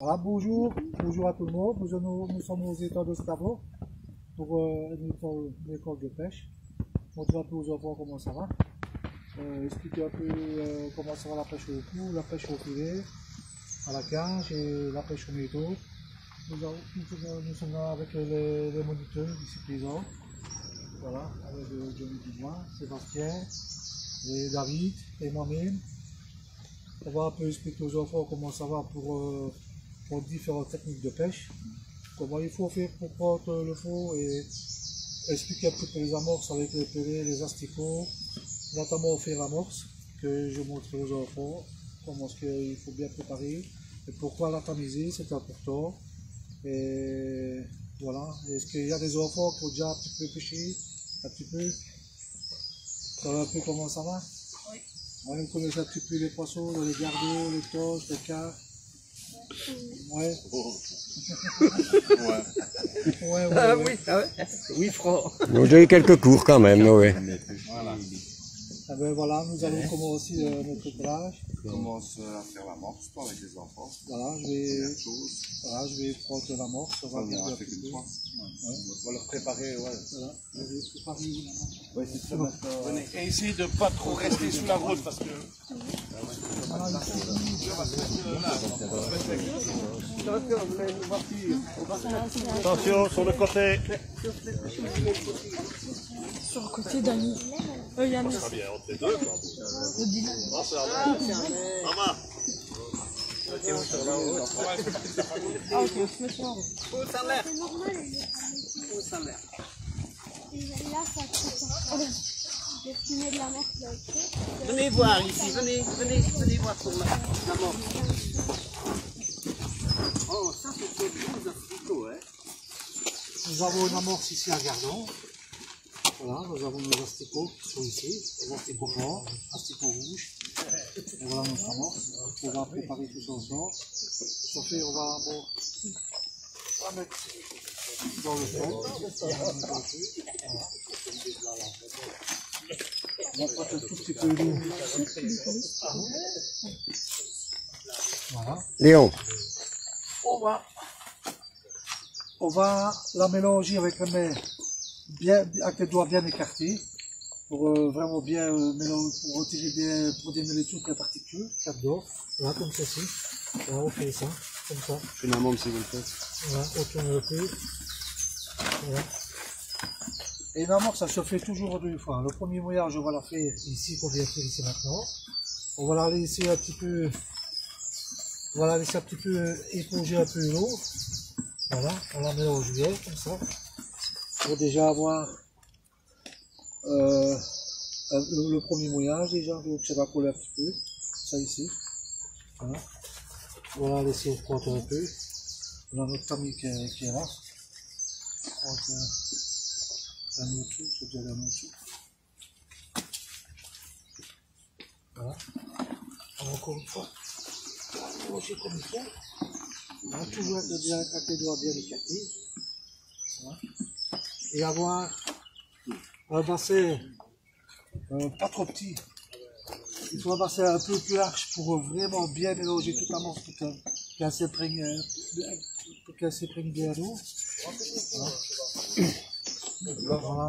Voilà, bonjour à tout le monde. Nous sommes aux étangs de Stavo pour une école de pêche. Montrer un peu aux enfants comment ça va. Expliquer un peu comment ça va la pêche au cou, la pêche au filet, à la cage et la pêche au métaux. Nous sommes là avec les moniteurs ici présents. Voilà, avec Johnny Dubois, Sébastien, et David et moi-même. On va un peu expliquer aux enfants comment ça va pour différentes techniques de pêche, comment il faut faire pour prendre le fond et expliquer un petit peu les amorces avec les pellets, les asticots, notamment faire l'amorce que je montre aux enfants, comment est-ce qu'il faut bien préparer et pourquoi la tamiser, c'est important. Et voilà, est-ce qu'il y a des enfants qui ont déjà un petit peu pêché, un petit peu, savez un peu comment ça va? Oui. Ouais, vous connaissez un petit peu les poissons, les gargots, les toches, les carpes. Ouais. Oh. Ouais. Ah oui, ah ouais. Oui, Franck. Donc j'ai eu quelques cours quand même, oui. Voilà. Ah ben voilà, nous allons commencer notre plage. On commence à faire l'amorce avec les enfants. Voilà, je vais prendre l'amorce. On va regarder un petit peu. On va leur préparer, ouais. Voilà, je vais préparer l'amorce. Ouais, c'est ça. Venez, et essayez de ne pas trop rester sous la route parce que. Attention sur le côté. Sur le côté d'Annie. Yann. Ça sera bien entre les deux. Maman. Ah ok, on se met sur la route. Où ça l'air? Où ça l'air? Là, ça coupe. Le fumet de la mer là aussi. Venez voir ici, venez voir pour la mort. Oh, ça c'est des beaux asticots, hein. Nous avons une amorce ici à Gardon. Voilà, nous avons nos asticots qui sont ici, les asticots blancs, asticots rouges. Et voilà notre amorce. On va préparer tout ça ensemble. Ça fait, on va mettre dans le fond. On va prendre un tout petit peu d'eau. Voilà. Léon. On va la mélanger avec la main, avec les doigts bien écartés, pour vraiment bien mélanger, pour retirer pour démêler toutes les particules qu'il y a dedans. Voilà, comme ceci. Voilà, on fait ça, comme ça. Finalement, si vous le faites. Voilà, on tourne le peu. Voilà. Et l'amorce, ça se fait toujours deux fois. Le premier mouillage, on va la faire ici, qu'on vient faire ici maintenant. On va la laisser un petit peu, éponger un peu l'eau. Voilà, on la mélange bien, comme ça. Pour déjà avoir le premier mouillage, déjà, donc ça va coller un petit peu. Ça ici. Voilà. On va la laisser refroidir un peu. On a notre tamis qui est là. Un au-dessous, c'est déjà un au-dessous. Voilà. Encore une fois, mélanger comme il faut. Voilà, toujours avec les doigts bien écartés. Voilà. Et avoir un bassin pas trop petit. Il faut un bassin un peu plus large pour vraiment bien mélanger toute l'amorce pour qu'elle s'imprègne bien d'eau. Voilà. Voilà.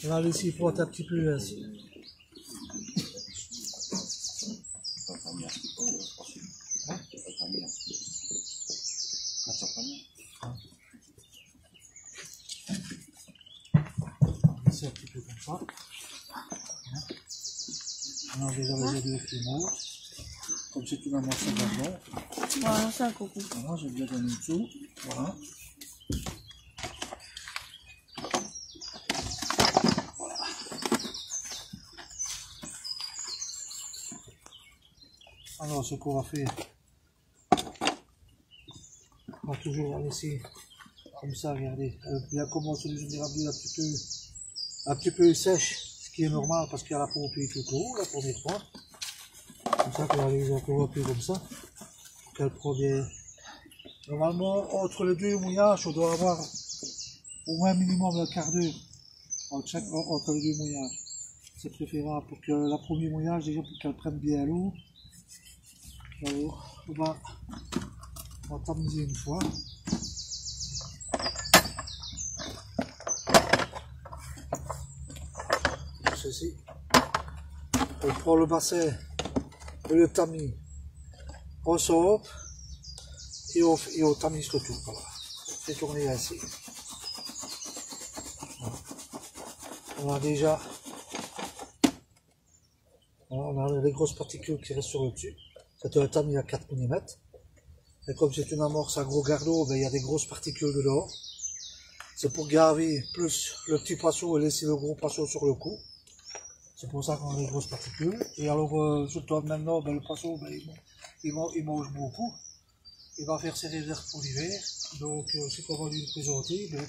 On va laisser frotter un petit peu ainsi. C'est un petit peu comme ça. On a déjà les deux cléments. Comme c'est une amorce d'argent. Voilà, c'est un coco. Voilà, j'ai bien donné dessous. Voilà. Alors, ce qu'on va faire, on va toujours la laisser comme ça, regardez. Elle a commencé à devenir un petit peu sèche, ce qui est normal parce qu'il y a la pompe et tout haut, la première fois. Comme ça, qu'on va les encore un peu comme ça, pour qu'elle prend bien. Normalement, entre les deux mouillages, on doit avoir au moins minimum un quart d'heure entre les deux mouillages. C'est préférable pour que la première mouillage, déjà pour qu'elle prenne bien l'eau. Alors, on va On va tamiser une fois. Ceci. On prend le bassin et le tamis. On sort et on tamise le tout. Voilà. On fait tourner ainsi. Voilà. On a déjà on a les grosses particules qui restent sur le dessus. C'est un tamis à 4 mm. Et comme c'est une amorce à gros garlot, ben, il y a des grosses particules dedans. C'est pour garder plus le petit poisson et laisser le gros poisson sur le coup. C'est pour ça qu'on a des grosses particules. Et alors, surtout maintenant, ben, le poisson, ben, il mange beaucoup. Il va faire ses réserves pour l'hiver. Donc, ce qu'on va lui présenter, ben,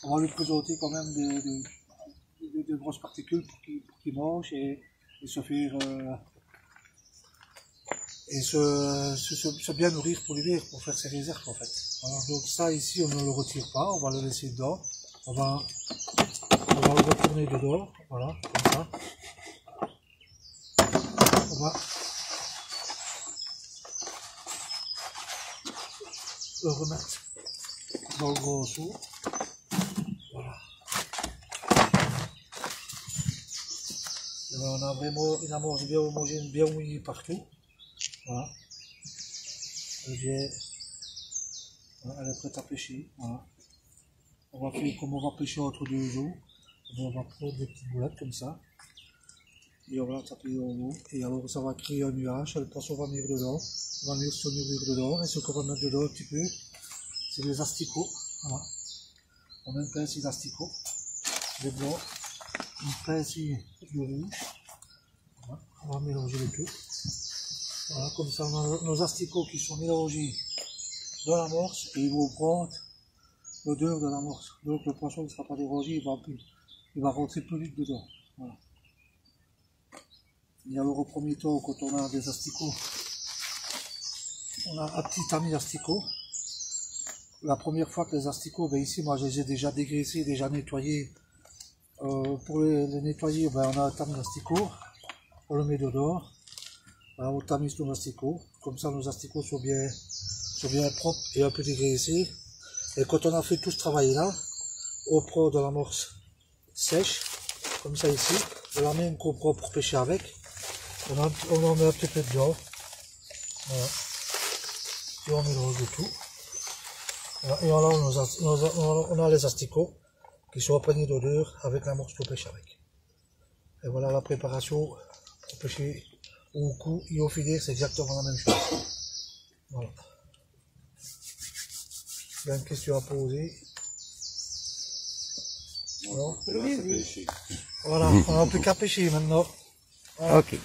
on va lui présenter quand même de grosses particules pour qu'il mange et se faire se bien nourrir pour l'hiver, pour faire ses réserves en fait. Alors, donc ça ici on ne le retire pas, on va le laisser dedans, on va le retourner dedans, voilà, comme ça. On va le remettre dans le gros seau. Voilà. Et ben, on a vraiment une amorce bien homogène, bien mouillée partout. Voilà. Elle est prête à pêcher. Voilà. On va faire comme on va pêcher entre deux eaux. On va prendre des petites boulettes comme ça. Et on va taper en haut. Et alors ça va créer un nuage. Le poisson va venir dedans. On va venir se nourrir dedans. Et ce qu'on va mettre dedans un petit peu, c'est des asticots. Voilà. On met une pincée d'asticots. De blanc. Une pincée de rouge. Voilà. On va mélanger le tout. Voilà, comme ça on a nos asticots qui sont mélangés dans l'amorce et ils vont prendre l'odeur de l'amorce. Donc le poisson ne sera pas dérangé, il va rentrer plus vite dedans. Voilà. Et alors au premier temps, quand on a des asticots, on a un petit tamis d'asticots. La première fois que les asticots, ben ici moi je les ai déjà dégraissés, déjà nettoyés. Pour les nettoyer, ben, on a un tamis d'asticots, on le met dedans. Voilà, on tamise nos asticots, comme ça nos asticots sont bien propres et un peu dégraissés. Et quand on a fait tout ce travail là, on prend de l'amorce sèche, comme ça ici, de la même qu'on prend pour pêcher avec. On en met un petit peu dedans. Voilà. Et on mélange le tout. Voilà. Et là on a les asticots qui sont imprégnés d'odeur avec l'amorce qu'on pêche avec. Et voilà la préparation pour pêcher au cou et au filet, c'est exactement la même chose. Voilà. Il y a une question à poser. Voilà, on n'a plus qu'à pêcher maintenant. Voilà. Ok.